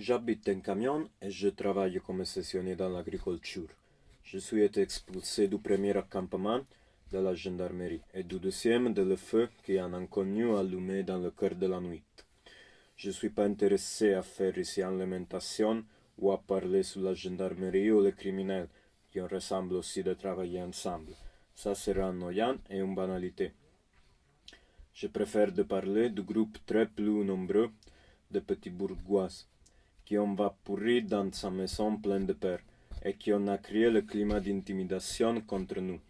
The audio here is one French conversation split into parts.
J'habite en camion et je travaille comme saisonnier dans l'agriculture. Je suis été expulsé du premier accampement de la gendarmerie et du deuxième de le feu qui est un inconnu allumé dans le cœur de la nuit. Je ne suis pas intéressé à faire ici une lamentation ou à parler sur la gendarmerie ou les criminels qui on ressemble aussi de travailler ensemble. Ça sera ennuyant et une banalité. Je préfère de parler du groupe très plus nombreux de petits bourgeois qui ont va pourrir dans sa maison pleine de peur et qui ont créé le climat d'intimidation contre nous.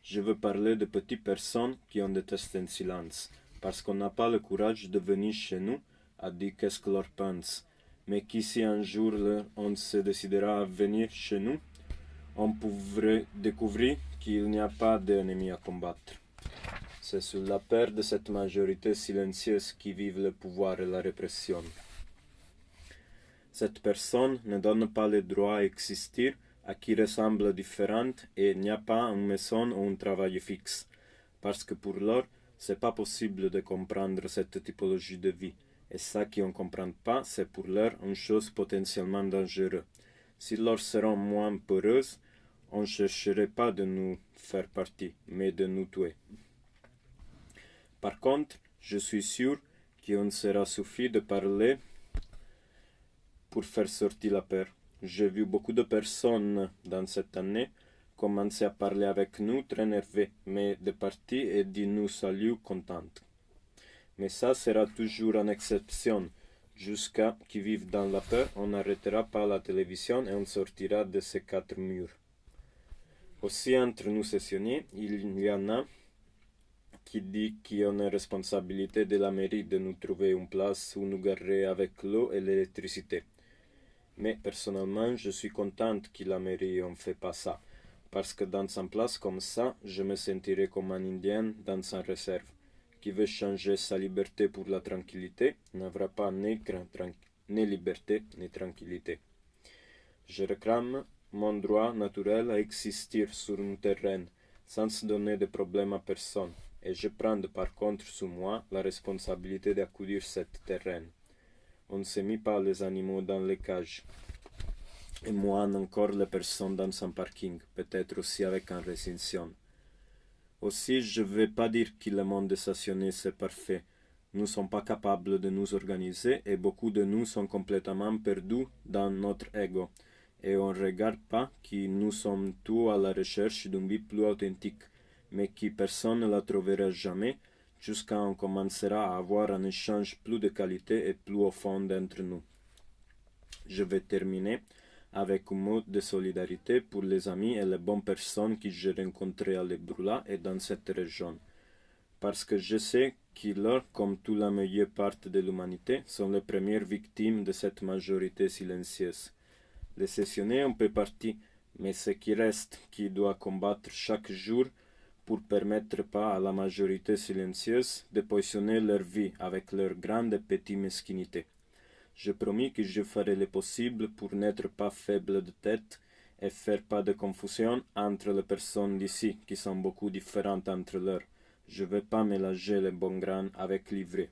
Je veux parler de petites personnes qui ont détesté en silence, parce qu'on n'a pas le courage de venir chez nous à dire qu'est-ce que leur pense, mais qui si un jour on se décidera à venir chez nous, on pourrait découvrir qu'il n'y a pas d'ennemis à combattre. C'est sur la peur de cette majorité silencieuse qui vive le pouvoir et la répression. Cette personne ne donne pas le droit à exister à qui ressemble différente et il n'y a pas une maison ou un travail fixe, parce que pour leur, c'est pas possible de comprendre cette typologie de vie, et ça qui on comprend pas, c'est pour leur une chose potentiellement dangereuse. Si leur seront moins peureuses, on ne chercherait pas de nous faire partie, mais de nous tuer. Par contre, je suis sûr qu'on sera suffit de parler pour faire sortir la peur. J'ai vu beaucoup de personnes dans cette année commencer à parler avec nous très nerveux, mais de partir et de nous saluer contentes. Mais ça sera toujours une exception. Jusqu'à qu'ils vivent dans la peur, on n'arrêtera pas la télévision et on sortira de ces quatre murs. Aussi entre nous sessionniers, il y en a qui dit qu'on est responsabilité de la mairie de nous trouver une place où nous garer avec l'eau et l'électricité. Mais personnellement, je suis contente que la mairie ne fait pas ça, parce que dans une place comme ça, je me sentirais comme un Indien dans sa réserve. Qui veut changer sa liberté pour la tranquillité n'aura pas ni liberté ni tranquillité. Je réclame mon droit naturel à exister sur un terrain sans donner de problème à personne, et je prends par contre sur moi la responsabilité d'accueillir ce terrain. On ne se met pas les animaux dans les cages. Et moi encore les personnes dans un parking, peut-être aussi avec une recension. Aussi, je ne vais pas dire que le monde stationné c'est parfait. Nous ne sommes pas capables de nous organiser et beaucoup de nous sont complètement perdus dans notre ego. Et on ne regarde pas que nous sommes tous à la recherche d'une vie plus authentique, mais que personne ne la trouvera jamais jusqu'à on commencera à avoir un échange plus de qualité et plus profond entre nous. Je vais terminer avec un mot de solidarité pour les amis et les bonnes personnes que j'ai rencontrées à Lebrula et dans cette région. Parce que je sais qu'ils, comme toute la meilleure partie de l'humanité, sont les premières victimes de cette majorité silencieuse. Les sessionnaires ont peu partie, mais ce qui reste, qui doit combattre chaque jour pour permettre pas à la majorité silencieuse de poissonner leur vie avec leur grande et petite mesquinité. Je promis que je ferai le possible pour n'être pas faible de tête et faire pas de confusion entre les personnes d'ici qui sont beaucoup différentes entre leurs. Je ne veux pas mélanger les bons grains avec les vrais.